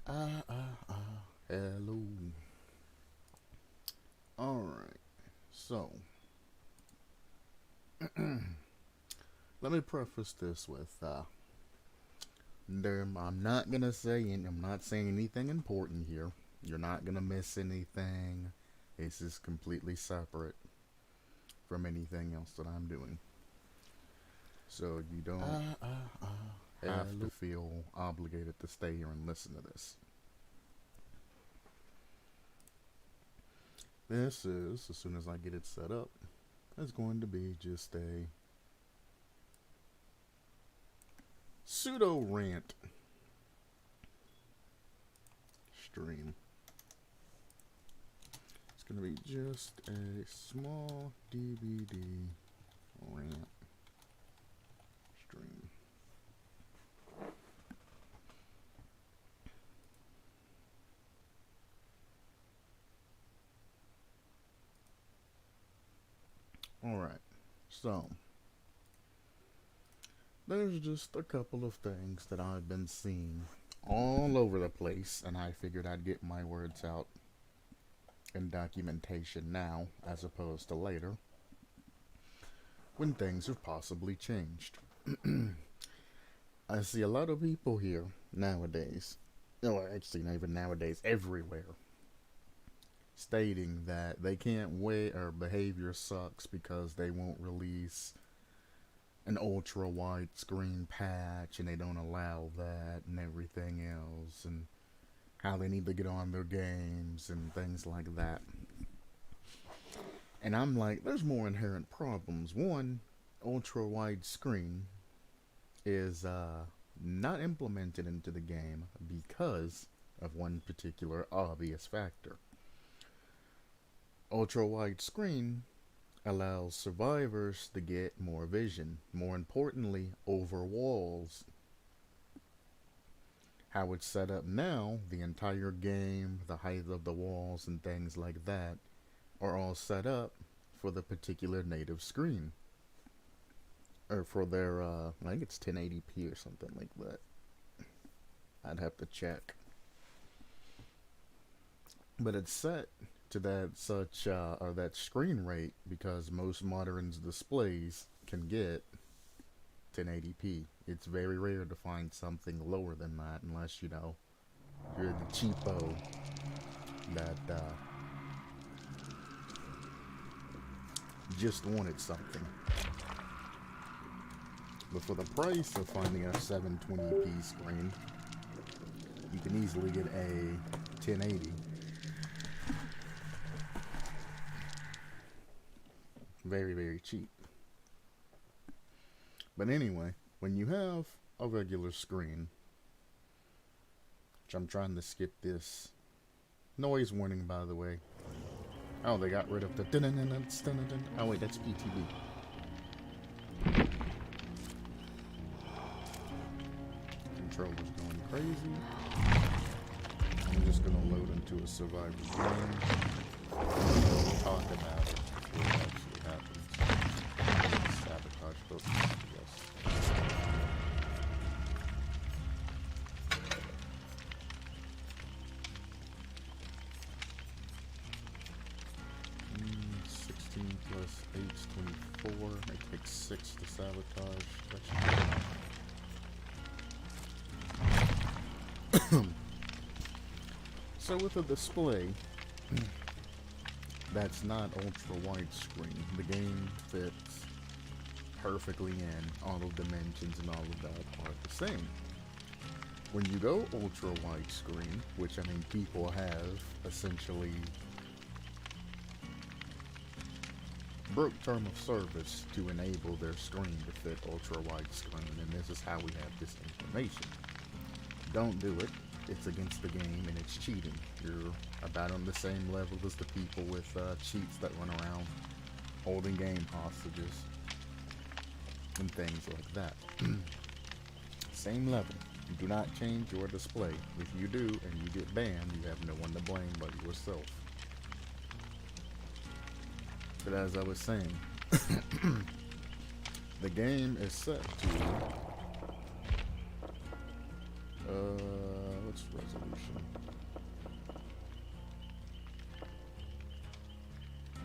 Hello. Alright, so let me preface this with I'm not gonna say, and I'm not saying anything important here. You're not gonna miss anything. This is completely separate from anything else that I'm doing. So you don't have to feel obligated to stay here and listen to this. This is, as soon as I get it set up, it's going to be just a pseudo rant stream. It's going to be just a small DVD rant stream. Alright, so there's just a couple of things that I've been seeing all over the place, and I figured I'd get my words out in documentation now as opposed to later when things have possibly changed. I see a lot of people here nowadays, no, actually, not even nowadays, everywhere, stating that they can't wait or behavior sucks because they won't release an ultra wide screen patch and they don't allow that and everything else, and how they need to get on their games and things like that. And I'm like, there's more inherent problems. One, ultra wide screen is not implemented into the game because of one particular obvious factor. Ultra wide screen allows survivors to get more vision, more importantly, over walls. How it's set up now, the entire game, the height of the walls and things like that are all set up for the particular native screen. Or for their, I think it's 1080p or something like that. I'd have to check. But it's set to that or that screen rate because most modern displays can get 1080p. It's very rare to find something lower than that unless you're the cheapo that just wanted something. But for the price of finding a 720p screen, you can easily get a 1080. Very, very cheap. But anyway, when you have a regular screen, which I'm trying to skip this noise warning, by the way. Oh, they got rid of the oh wait, that's PTV. Controller's going crazy. I'm just gonna load into a survival game. We'll talk about it before it actually happens. Sabotage book, yes. 16 plus 8's 24. It takes 6 to sabotage. That should be so with a display that's not ultra widescreen, the game fits perfectly in. All the dimensions and all of that are the same. When you go ultra widescreen, which I mean people have essentially broke term of service to enable their screen to fit ultra widescreen, and this is how we have this information. Don't do it. It's against the game and it's cheating. You're about on the same level as the people with cheats that run around holding game hostages and things like that. Same level. You do not change your display. If you do and you get banned, you have no one to blame but yourself. But as I was saying, the game is set to What's resolution?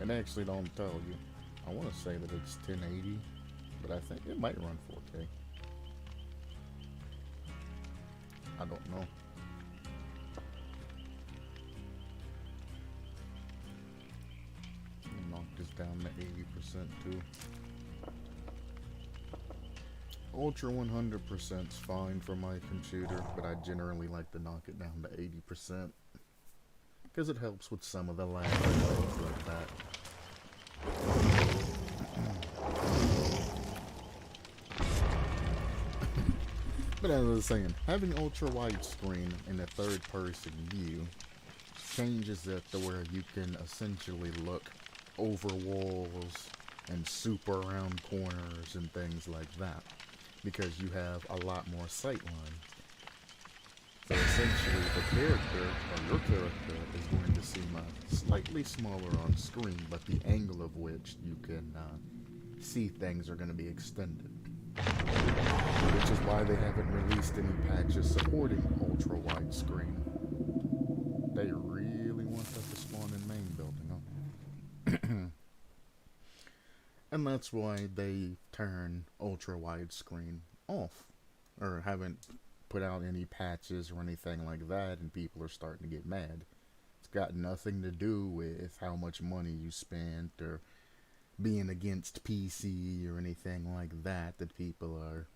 It actually don't tell you. I want to say that it's 1080, but I think it might run 4K. I don't know. Knock this down to 80% too. Ultra 100% is fine for my computer, but I generally like to knock it down to 80% because it helps with some of the lag and things like that. But as I was saying, having ultra widescreen in a third person view changes it to where you can essentially look over walls and super around corners and things like that, because you have a lot more sight line. So essentially the character, or your character, is going to seem slightly smaller on screen, but the angle of which you can see things are going to be extended. Which is why they haven't released any patches supporting ultra widescreen. They really want that to spawn in main building, huh? And that's why they turn ultra widescreen off, or haven't put out any patches or anything like that, and people are starting to get mad. It's got nothing to do with how much money you spent or being against PC or anything like that people are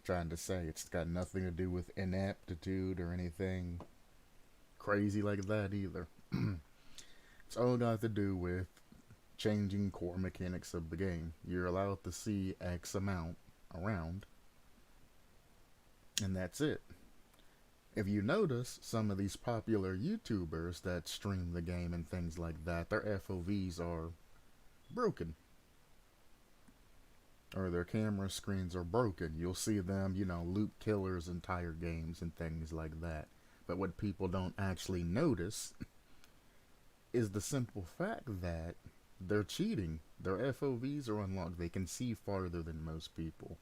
trying to say. It's got nothing to do with inaptitude or anything crazy like that either. It's all got to do with changing core mechanics of the game. You're allowed to see X amount around, and that's it. If you notice, some of these popular YouTubers that stream the game and things like that, their FOVs are broken, or their camera screens are broken. You'll see them, loop killers entire games and things like that. But what people don't actually notice is the simple fact that they're cheating. Their FOVs are unlocked. They can see farther than most people.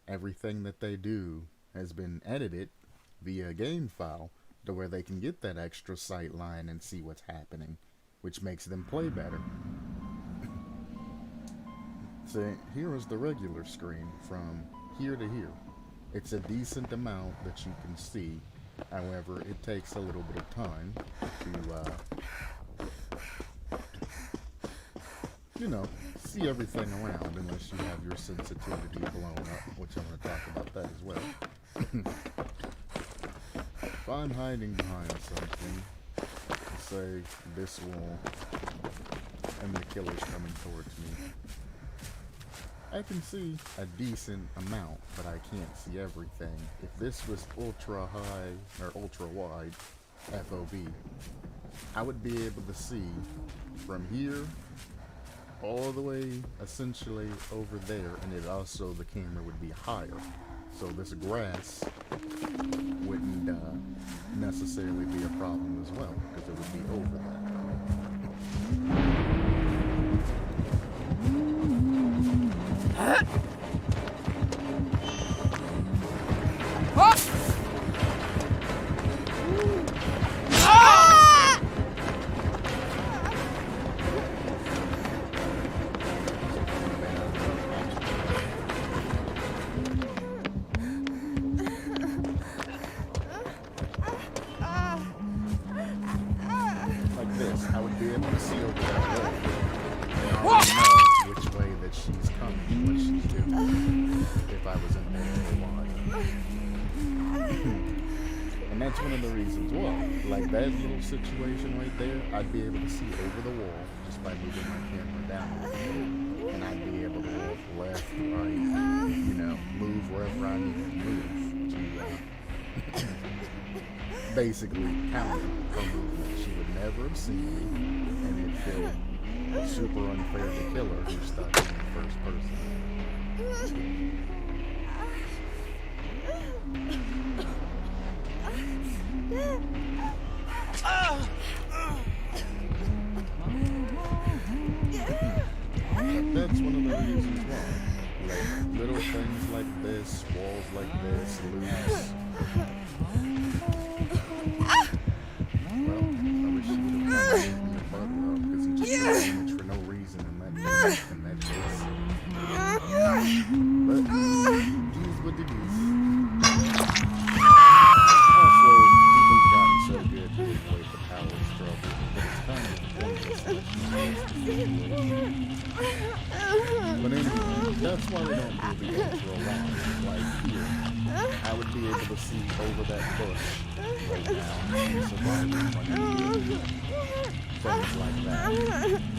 Everything that they do has been edited via a game file to where they can get that extra sight line and see what's happening, which makes them play better. See, here is the regular screen from here to here. It's a decent amount that you can see. However, it takes a little bit of time to, see everything around, unless you have your sensitivity blown up, which I'm going to talk about that as well. If I'm hiding behind something, say this wall, and the killer's coming towards me, I can see a decent amount, but I can't see everything. If this was ultra high or ultra wide FOV, I would be able to see from here all the way essentially over there, and it also, the camera would be higher, so this grass wouldn't necessarily be a problem as well, because it would be over that. I would be able to see over that wall and already know which way that she's coming, what she's doing, if I was in there for a while. And that's one of the reasons why. Like that little situation right there, I'd be able to see over the wall just by moving my camera down a little bit. And I'd be able to walk left, right, move wherever I need to move to basically count her movement. She would never have seen me, and it'd feel super unfair to kill her who's stuck in the first person. That's one of the reasons why. Like little things like this, walls like this, loops. be able to see over that bush right now in survival mode. Things like that.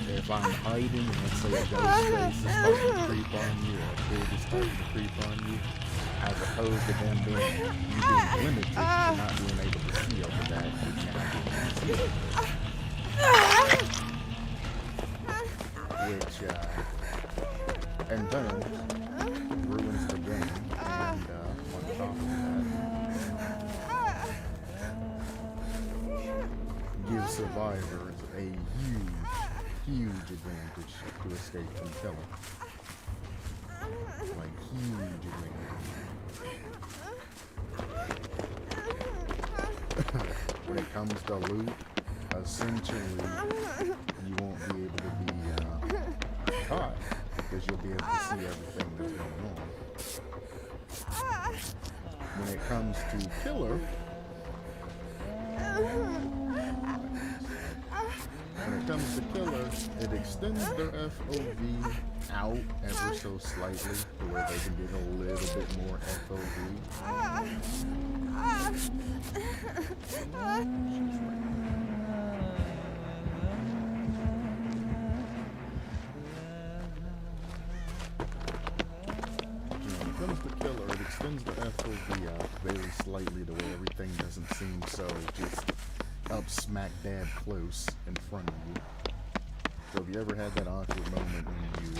If I'm hiding and let's say a ghost face is starting to creep on you or a pig is starting to creep on you, as opposed to them being limited to not being able to see over that, you now can see. Which, and then ruins the game, and on top of that, gives survivors a huge advantage to escape from killer. Like, huge advantage. When it comes to loot, essentially, you won't be able to be caught because you'll be able to see everything that's going on. When it comes to killer, it extends their FOV out ever so slightly to where they can get a little bit more FOV. When it comes to killer, it extends the FOV out very slightly to where everything doesn't seem so just up smack dab close in front of you. So if you ever had that awkward moment when you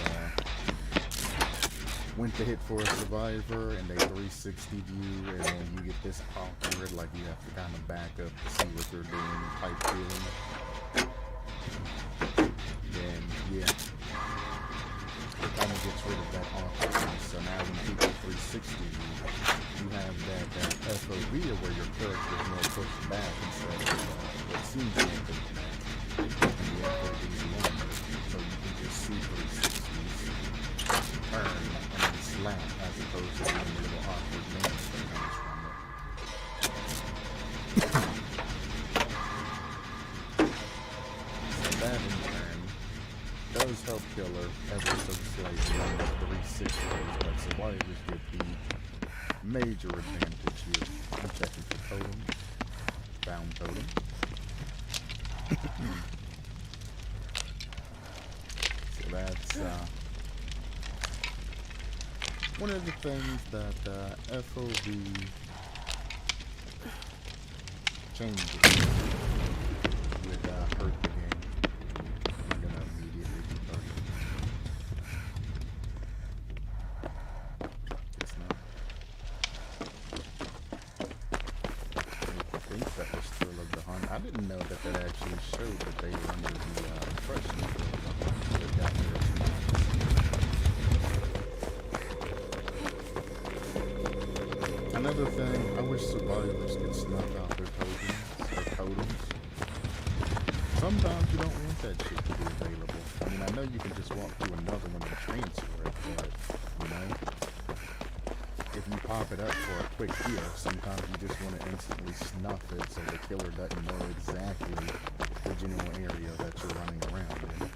went to hit for a survivor and they 360'd you and then you get this awkward, like you have to kind of back up to see what they're doing type feeling, then yeah, it kind of gets rid of that awkwardness. So now when people 360 you have that FOV where your character is more pushed back instead of what seems to be pushed back. And the FOV is longer, so you can just see 360s turn and then slap as opposed to being a little awkward noise that comes from it. So that in turn does help killer ever so slightly on the 360s, but survivors get the major advantage here. I'm checking for totem. Found totem. So that's one of the things that FOV changes would hurt the game. I'm gonna immediately debug it. It's not. I think that was Thrill of the Hunt. I didn't know that actually showed that they were under the impression that they got their Another thing, I wish survivors could snuff out their totems. Sometimes you don't want that shit to be available. I mean, I know you can just walk through another one and transfer it, but, you know, if you pop it up for a quick kill, sometimes you just want to instantly snuff it so the killer doesn't know exactly the general area that you're running around in.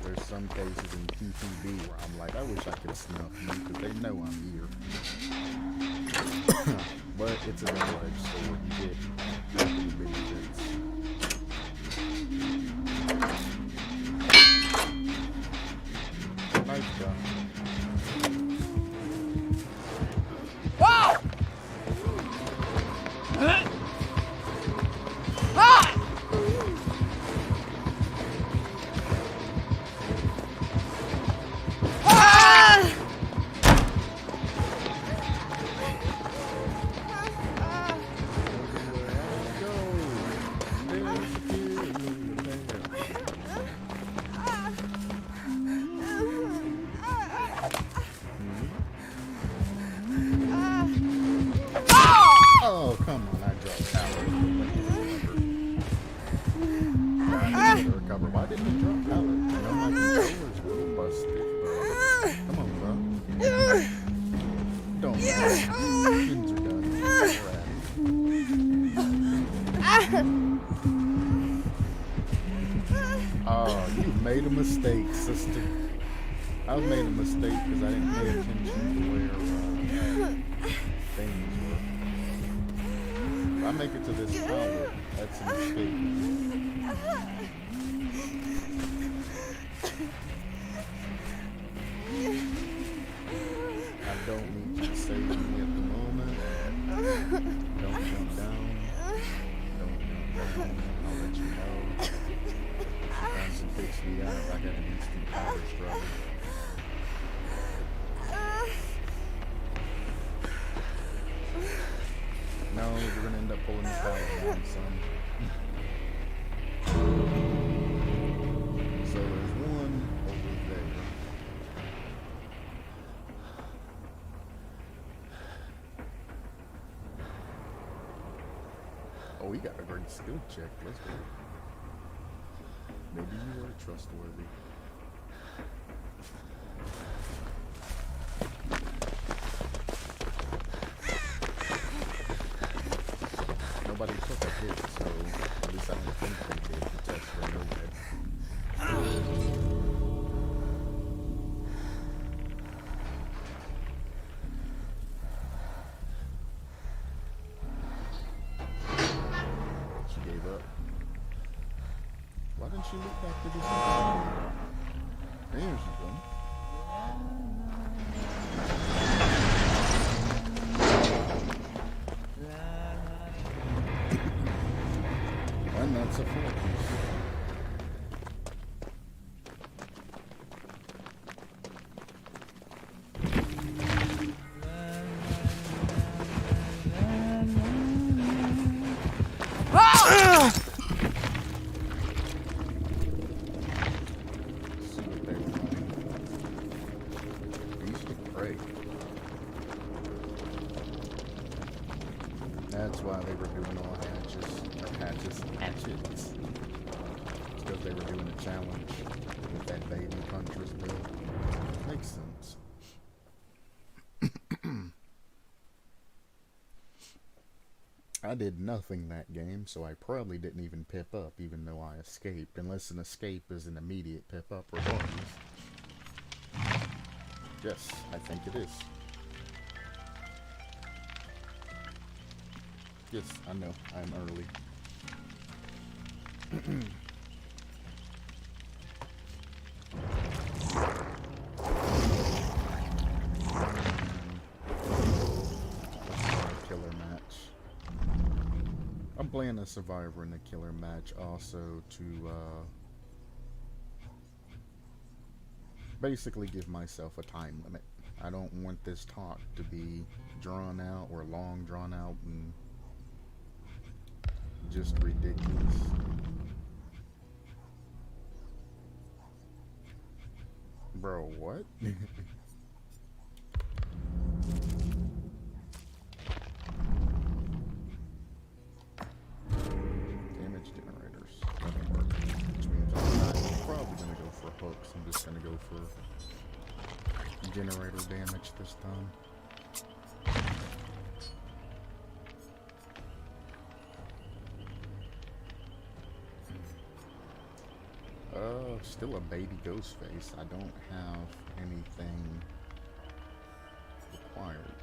There's some cases in QTB where I'm like, I wish I could snuff you because they know I'm here. But it's a double-edged sword. You get the benefits. Nice job. Wow! Oh, come on, I dropped pallet. Recover. Why didn't you drop pallet? You know, my controller's a little busted, but come on, bro. Don't worry. Things are done. Oh, you made a mistake, sister. I made a mistake because I didn't pay attention to where things were. If I make it to this pallet, that's an escape. I don't need you to save me at the moment. Don't jump down. Don't jump down. I'll let you know. Sometimes it picks me up. I got an instant power struggle. No, we're gonna end up pulling this pallet down, son. So there's one over there. Oh, we got a great skill check. Let's go. Maybe you are trustworthy. Nobody took a hit, so at least I don't think they did. The test for no hit. She gave up. Why didn't she look back to this one? There she goes. And that's a full piece. See what they were like. They used to pray. That's why they were doing all hatchets. It's because they were doing a challenge with that baby puncher's build. Makes sense. I did nothing that game, so I probably didn't even pip up, even though I escaped, unless an escape is an immediate pip up regardless. Yes, I think it is. Yes, I know, I'm early. Killer match. I'm playing a survivor in a killer match also to basically give myself a time limit. I don't want this talk to be drawn out or long drawn out and just ridiculous. Bro, what? Damage generators. Doesn't work. Which means I'm not probably gonna go for hooks. I'm just gonna go for generator damage this time. Still a baby ghost face. I don't have anything required.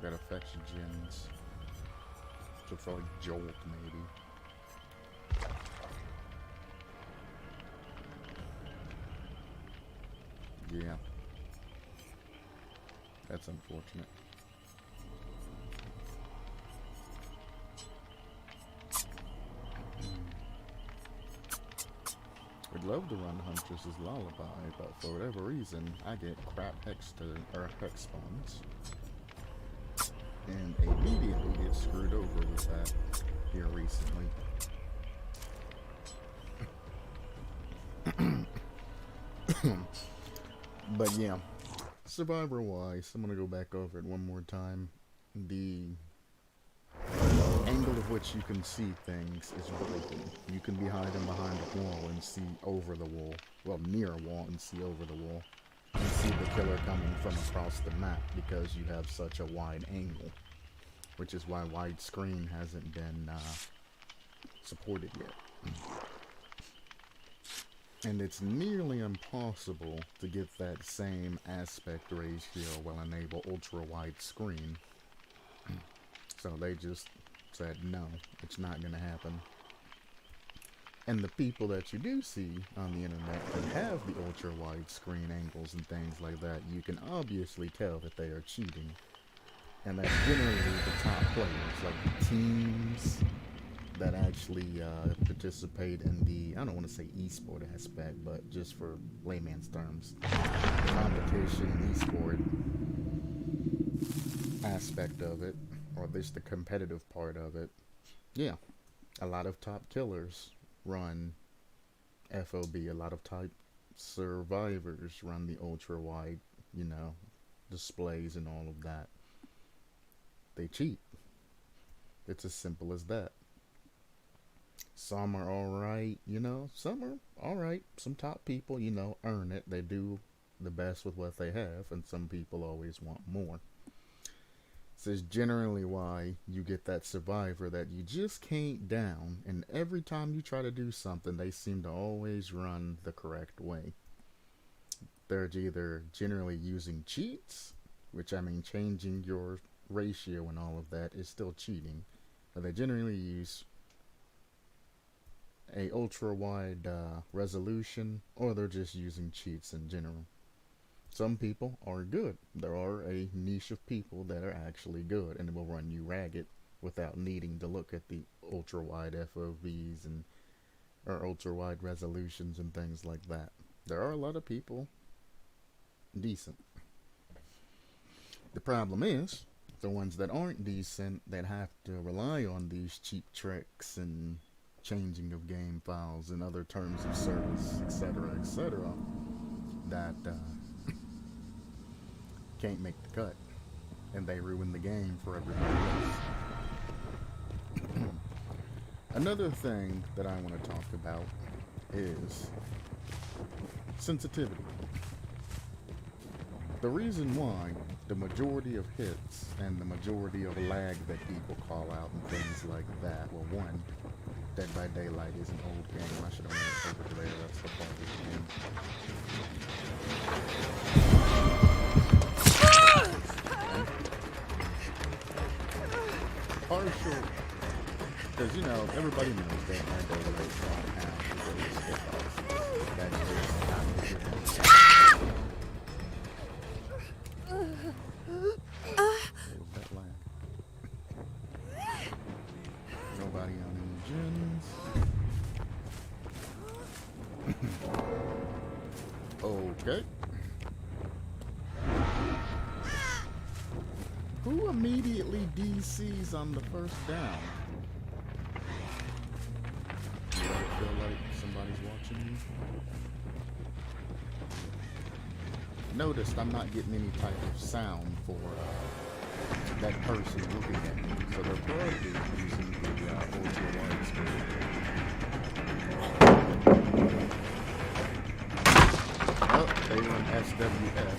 Got affection gens. So for like Jolt maybe. Yeah. That's unfortunate. Would love to run Huntress's Lullaby, but for whatever reason, I get crap hex spawns. And immediately get screwed over with that here recently. But yeah, Survivor-wise, I'm gonna go back over it one more time. The angle of which you can see things is broken. You can be hiding behind a wall and see over the wall. Well, near a wall and see over the wall. And see the killer coming from across the map because you have such a wide angle. Which is why widescreen hasn't been supported yet. And it's nearly impossible to get that same aspect ratio while enable ultra wide screen. So they just said no, it's not going to happen. And the people that you do see on the internet that have the ultra wide screen angles and things like that, you can obviously tell that they are cheating. And that's generally the top players, like the teams that actually participate in the, I don't want to say esport aspect, but just for layman's terms, competition, esport aspect of it, or at least the competitive part of it. Yeah, a lot of top killers run FOB, a lot of top survivors run the ultra wide, displays and all of that. They cheat. It's as simple as that. Some are alright, some are alright. Some top people, earn it. They do the best with what they have, and some people always want more. This is generally why you get that survivor that you just can't down, and every time you try to do something, they seem to always run the correct way. They're either generally using cheats, which I mean changing your ratio and all of that is still cheating, or they generally use a ultra wide resolution, or they're just using cheats in general. Some people are good. There are a niche of people that are actually good and will run you ragged without needing to look at the ultra wide FOVs and or ultra wide resolutions and things like that. There are a lot of people decent. The problem is the ones that aren't decent that have to rely on these cheap tricks and changing of game files and other terms of service, etc., that can't make the cut, and they ruin the game for everybody else. Another thing that I want to talk about is sensitivity. The reason why the majority of hits and the majority of lag that people call out and things like that, well, one, Dead by Daylight is an old game. I should have went over there. That's the part of the game. Partial, because everybody knows Dead by Daylight don't have the greatest hit. That is not what you're going to get. What was that lag? Nobody on any gens. Okay. Who immediately DCs on the first down? Do you feel like somebody's watching you? Noticed I'm not getting any type of sound for that person looking at me, so they're probably using the ultra wide screen. Oh, they run SWF.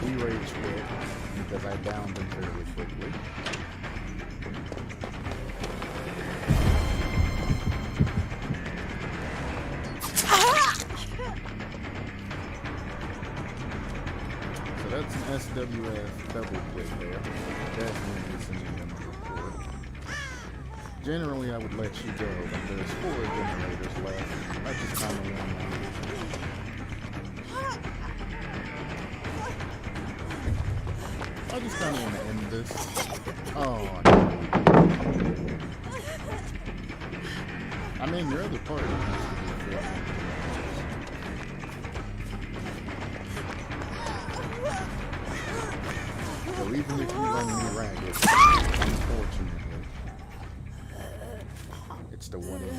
He rage quit because I downed him fairly quickly. So that's an SWF double click there. Definitely sending them a report. Generally, I would let you go, but there's 4 generators left. I just kind of want to. I just kind of want to end this. Oh, no. I mean, your other party has to be fair. So even if you run me ragged, unfortunately, it's the one in.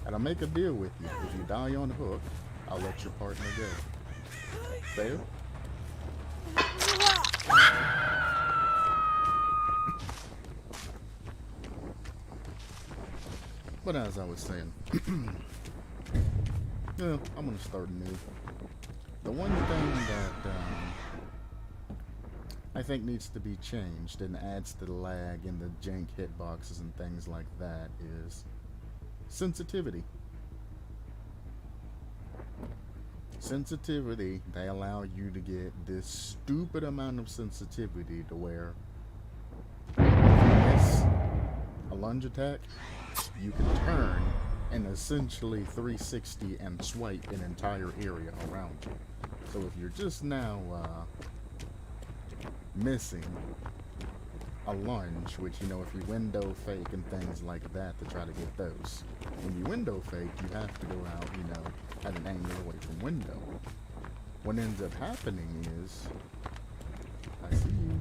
And I'll make a deal with you. If you die on hook, I'll let your partner go. Fair? But as I was saying, yeah, I'm gonna start new. The one thing that I think needs to be changed and adds to the lag and the jank hitboxes and things like that is Sensitivity. Sensitivity, they allow you to get this stupid amount of sensitivity to where if you miss a lunge attack, you can turn and essentially 360 and swipe an entire area around you. So if you're just now missing a lunge, which, you know, if you window fake and things like that to try to get those. When you window fake, you have to go out, you know, at an angle away from window. What ends up happening is, I see you.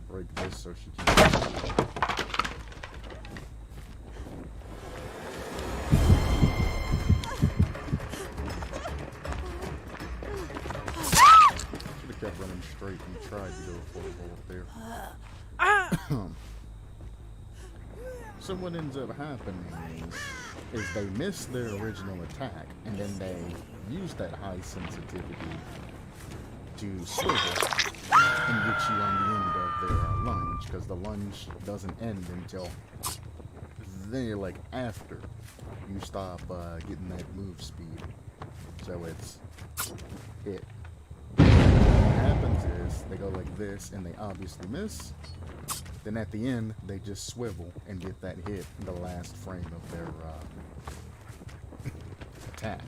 Break this so she can. Kept running straight and tried to go for a bullet there. So what ends up happening is they miss their original attack, and then they use that high sensitivity to swivel and get you on the end of their lunge, because the lunge doesn't end until then, like after you stop getting that move speed. So it. What happens is they go like this and they obviously miss. Then at the end they just swivel and get that hit in the last frame of their attack.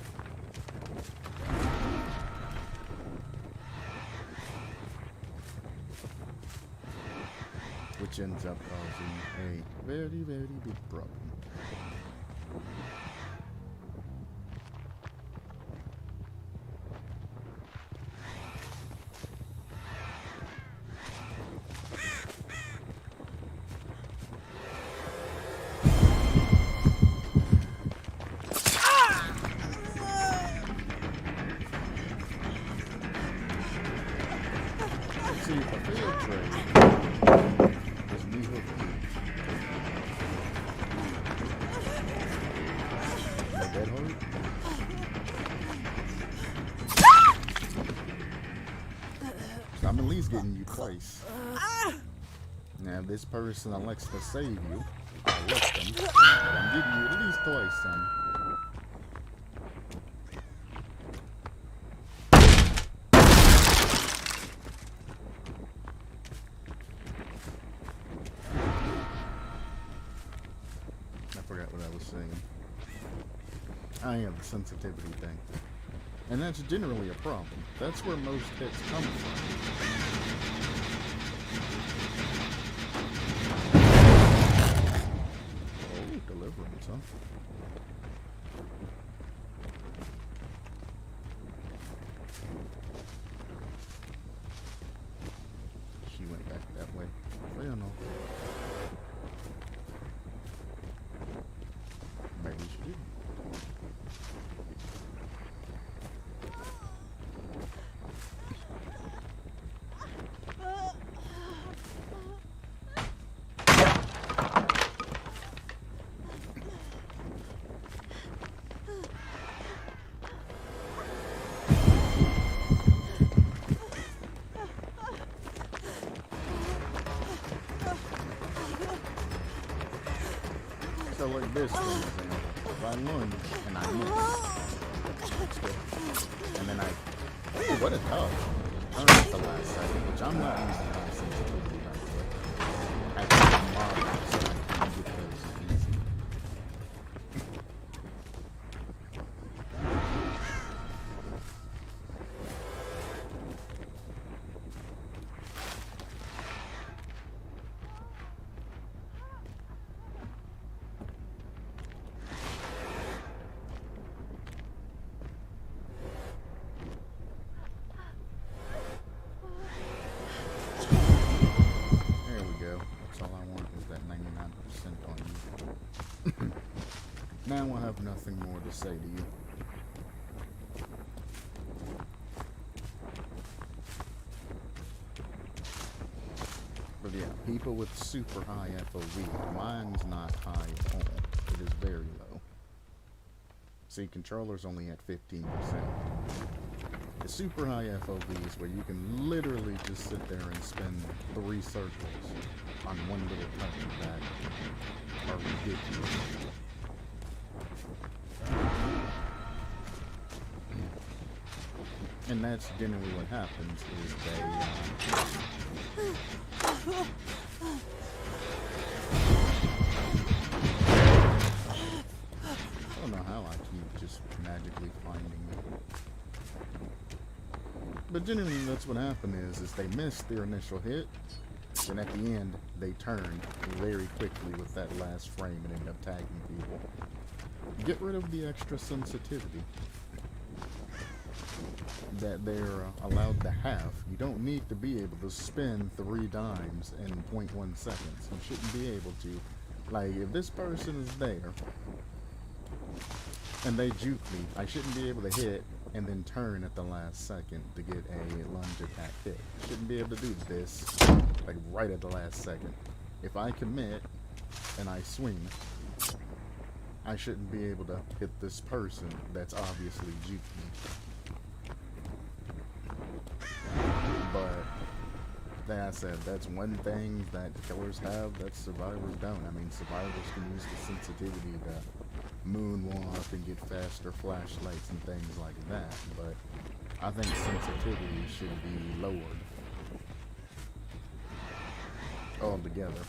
Which ends up causing a very, very big problem. See, a fair trade is me hooking. Like that hurt? So I'm at least getting you twice. Now, if this person elects to save you, I'll let them. But I'm getting you at least twice, son. What I was saying. I am the sensitivity thing. And that's generally a problem. That's where most hits come from. Oh, deliverance, huh? She went back that way. Well, no. Maybe she did. So like this, for example, if I lunge and I miss, and then ooh, what a dodge. Turn at the last second, which I'm not using high sensitivity, by the way. I think I'm modeling so I can get those easy. Now I have nothing more to say to you. But yeah, people with super high FOV, mine's not high at all. It is very low. See, controller's only at 15%. The super high FOVs where you can literally just sit there and spin 3 circles on one little touch of that are ridiculous. And that's generally what happens is I don't know how I keep just magically finding it. But generally that's what happened is they missed their initial hit, and at the end they turned very quickly with that last frame and ended up tagging people. Get rid of the extra sensitivity that they're allowed to have. You don't need to be able to spin 3 dimes in 0.1 seconds. You shouldn't be able to. Like, if this person is there and they juke me, I shouldn't be able to hit and then turn at the last second to get a lunge attack hit. Shouldn't be able to do this like right at the last second. If I commit and I swing, I shouldn't be able to hit this person that's obviously juking me. But like I said, that's one thing that killers have that survivors don't. I mean, survivors can use the sensitivity to moonwalk and get faster flashlights and things like that, but I think sensitivity should be lowered altogether.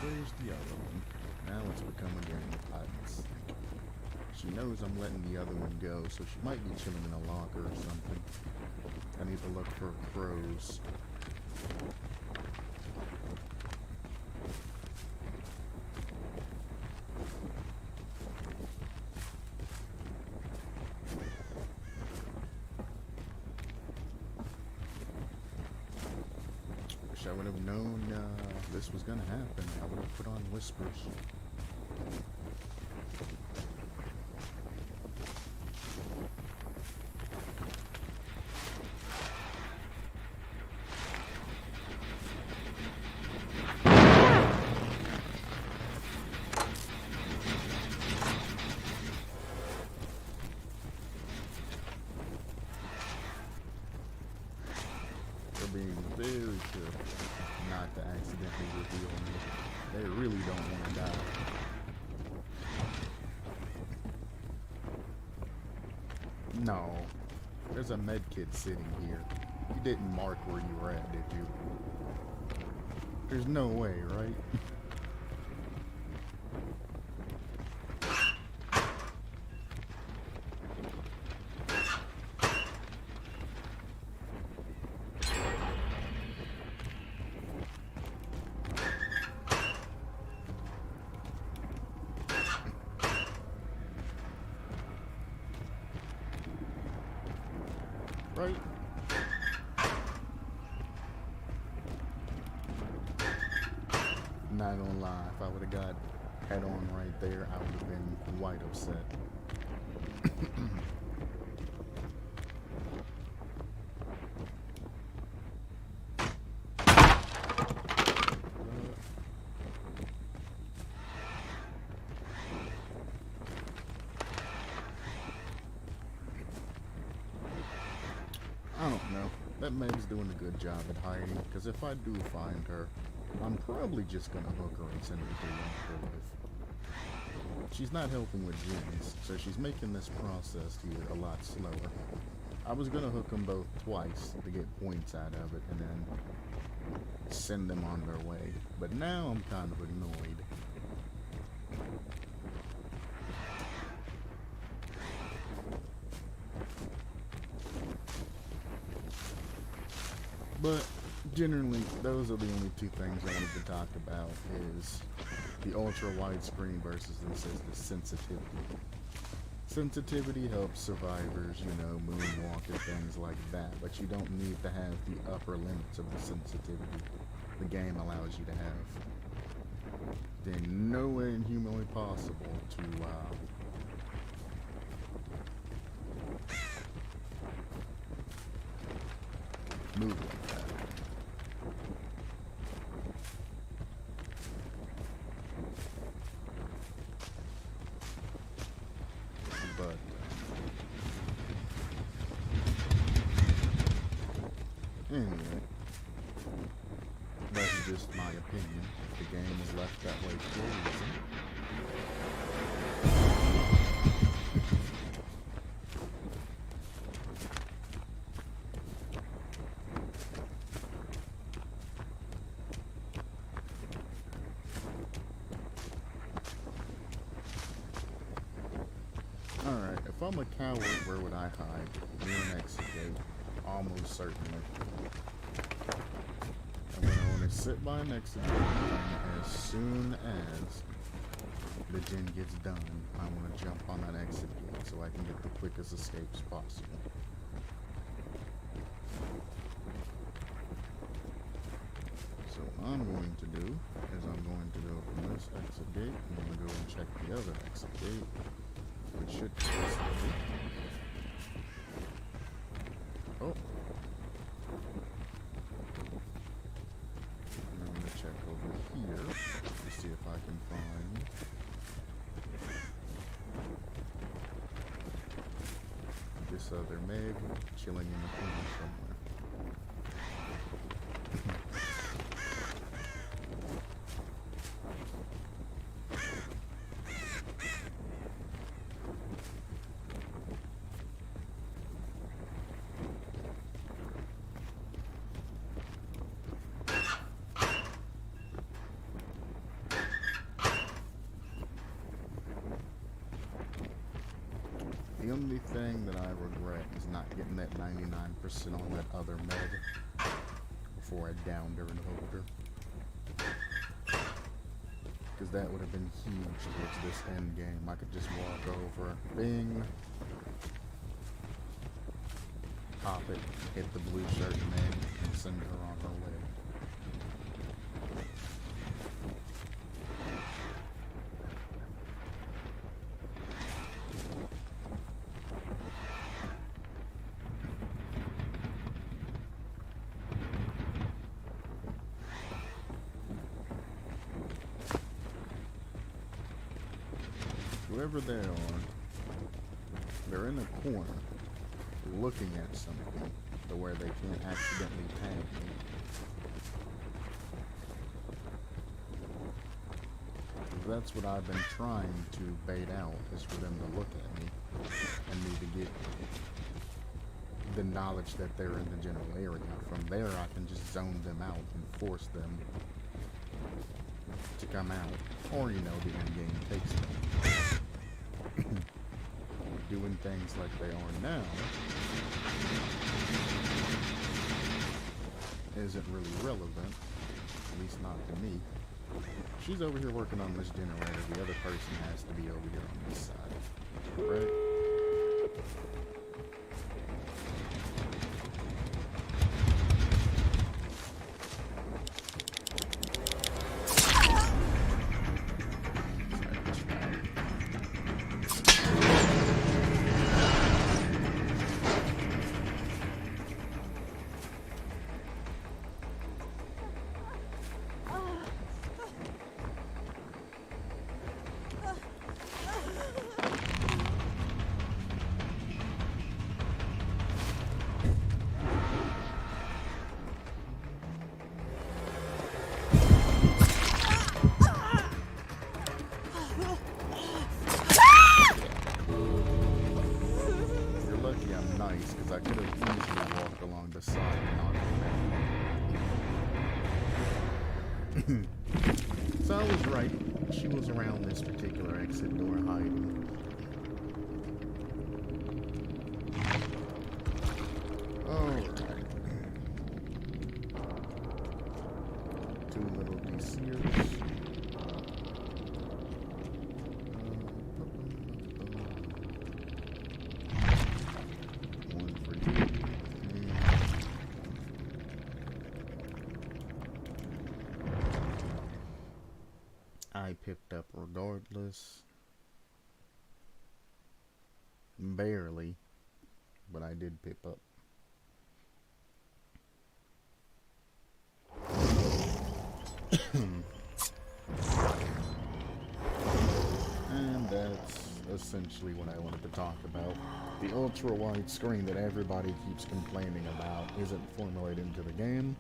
Where's the other one? Now it's become a game of hide and seek. She knows I'm letting the other one go, so she might be chilling in a locker or something. I need to look for crows. Wish I would have known this was gonna happen. I would have put on whispers. They're being very careful not to accidentally reveal me. They really don't want to die. No. There's a med kit sitting here. You didn't mark where you were at, did you? There's no way, right? Right? Not gonna lie, if I would have got head on right there, I would have been quite upset. I don't know. That Meg's doing a good job at hiding, because if I do find her, I'm probably just gonna hook her and send her to the afterlife. She's not helping with gens, so she's making this process here a lot slower. I was gonna hook them both twice to get points out of it, and then send them on their way. But now I'm kind of annoyed. But generally, those are the only two things I wanted to talk about, is the ultra widescreen versus the sensitivity. Sensitivity helps survivors, moonwalk and things like that, but you don't need to have the upper limits of the sensitivity the game allows you to have. Then no way humanly possible to move like that. But anyway, that's just my opinion. The game is left that way for a reason. Alright, if I'm a coward, where would I hide? Near an exit gate. Almost certainly. I'm gonna want to sit by an exit gate, and as soon as the gen gets done, I want to jump on that exit gate so I can get the quickest escapes possible. So what I'm going to do is I'm going to go from this exit gate, I'm going to go and check the other exit gate, which should take us through. Oh. I'm going to check over here to see if I can find this other Meg chilling in the corner somewhere. The only thing that I regret is not getting that 99% on that other Meg before I downed her and hooked her. Because that would have been huge towards this end game. I could just walk over, bing, pop it, hit the blue shirt Meg, and send her on her way. Whoever they are, they're in a corner, looking at something to where they can't accidentally tag me. That's what I've been trying to bait out, is for them to look at me and me to get the knowledge that they're in the general area. From there, I can just zone them out and force them to come out, or the end game takes them. Doing things like they are now isn't really relevant, at least not to me. She's over here working on this generator, the other person has to be over here on this side, right? Because I could have easily walked along the side and knocked her. So I was right. She was around this particular exit door hiding. Alright. Two little DCers. I picked up regardless. Barely, but I did pick up. And that's essentially what I wanted to talk about. The ultra wide screen that everybody keeps complaining about isn't formulated into the game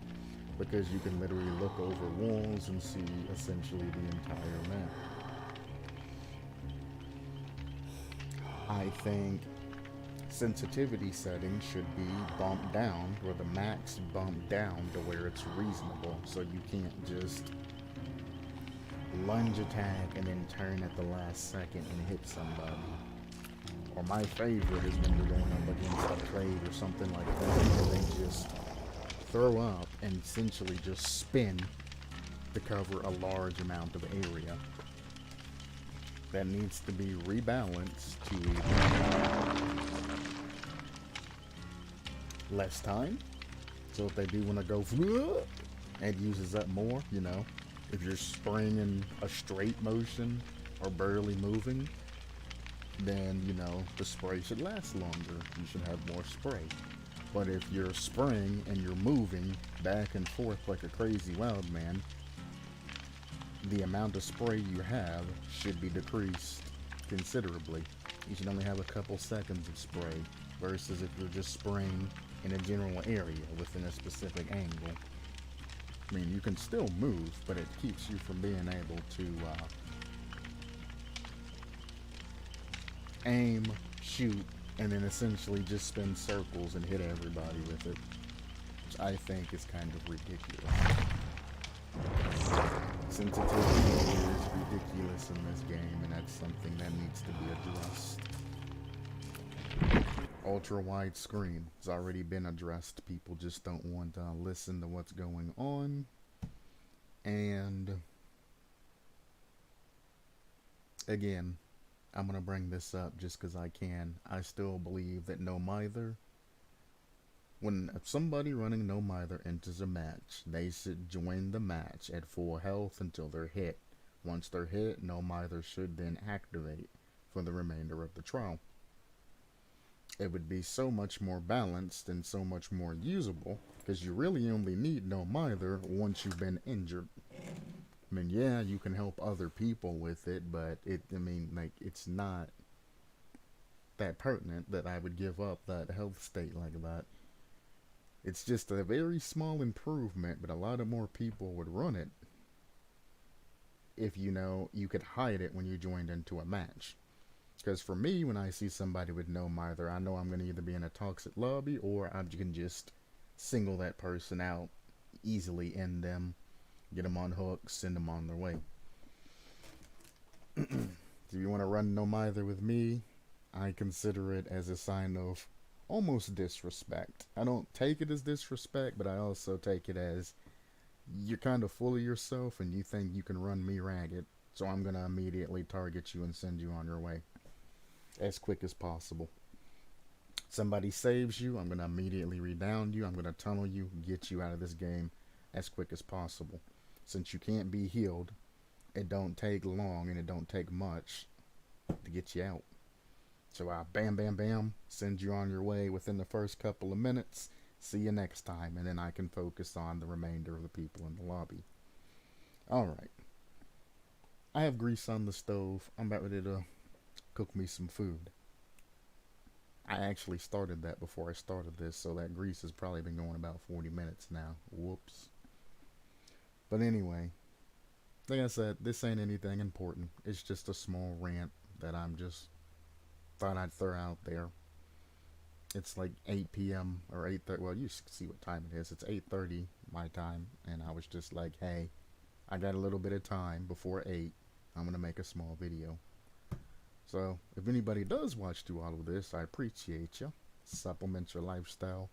because you can literally look over walls and see essentially the entire map. I think sensitivity settings should be bumped down, or the max bumped down to where it's reasonable, so you can't just lunge attack and then turn at the last second and hit somebody. Or my favorite is when you're going up against a plate or something like that, and they just throw up and essentially just spin to cover a large amount of area. That needs to be rebalanced to less time. So if they do want to go, it uses up more, you know. If you're spraying in a straight motion or barely moving, then, you know, the spray should last longer. You should have more spray. But if you're spraying and you're moving back and forth like a crazy wild man, the amount of spray you have should be decreased considerably. You should only have a couple seconds of spray versus if you're just spraying in a general area within a specific angle. I mean, you can still move, but it keeps you from being able to aim, shoot, and then essentially just spin circles and hit everybody with it, which I think is kind of ridiculous. Sensitivity is ridiculous in this game, and that's something that needs to be addressed. Ultra wide screen has already been addressed. People just don't want to listen to what's going on. And again, I'm going to bring this up just because I can. I still believe that no mither, when somebody running no mither enters a match, they should join the match at full health until they're hit. Once they're hit, no mither should then activate for the remainder of the trial. It would be so much more balanced and so much more usable because you really only need no mither once you've been injured. I mean, yeah, you can help other people with it, but it's not that pertinent that I would give up that health state like that. It's just a very small improvement, but a lot of more people would run it if, you know, you could hide it when you joined into a match. Because for me, when I see somebody with no mither, I know I'm going to either be in a toxic lobby or I can just single that person out, easily end them, get them on hooks, send them on their way. If you want to run no mither with me, I consider it as a sign of almost disrespect. I don't take it as disrespect, but I also take it as you're kind of full of yourself and you think you can run me ragged. So I'm going to immediately target you and send you on your way as quick as possible. Somebody saves you, I'm going to immediately redound you. I'm going to tunnel you, get you out of this game as quick as possible. Since you can't be healed, it don't take long and it don't take much to get you out. So I bam, bam, bam, send you on your way within the first couple of minutes. See you next time, and then I can focus on the remainder of the people in the lobby. Alright. I have grease on the stove. I'm about ready to cook me some food. I actually started that before I started this, so that grease has probably been going about 40 minutes now. Whoops. But anyway, like I said, this ain't anything important. It's just a small rant that I'm just thought I'd throw out there. It's like 8 p.m. or 8:30. Well, you see what time it is. It's 8:30 my time, and I was just like, hey, I got a little bit of time before 8. I'm going to make a small video. So, if anybody does watch through all of this, I appreciate you. Supplement your lifestyle.